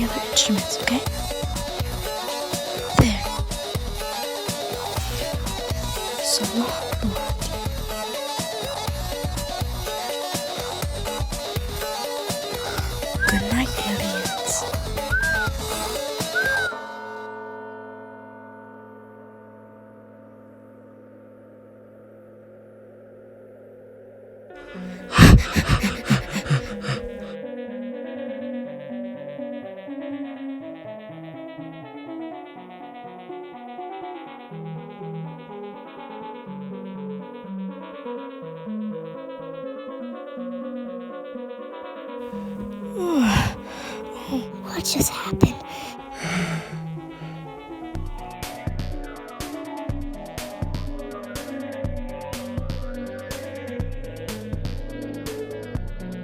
the other instruments, okay? There. So long, Lord. Good night, aliens. What just happened?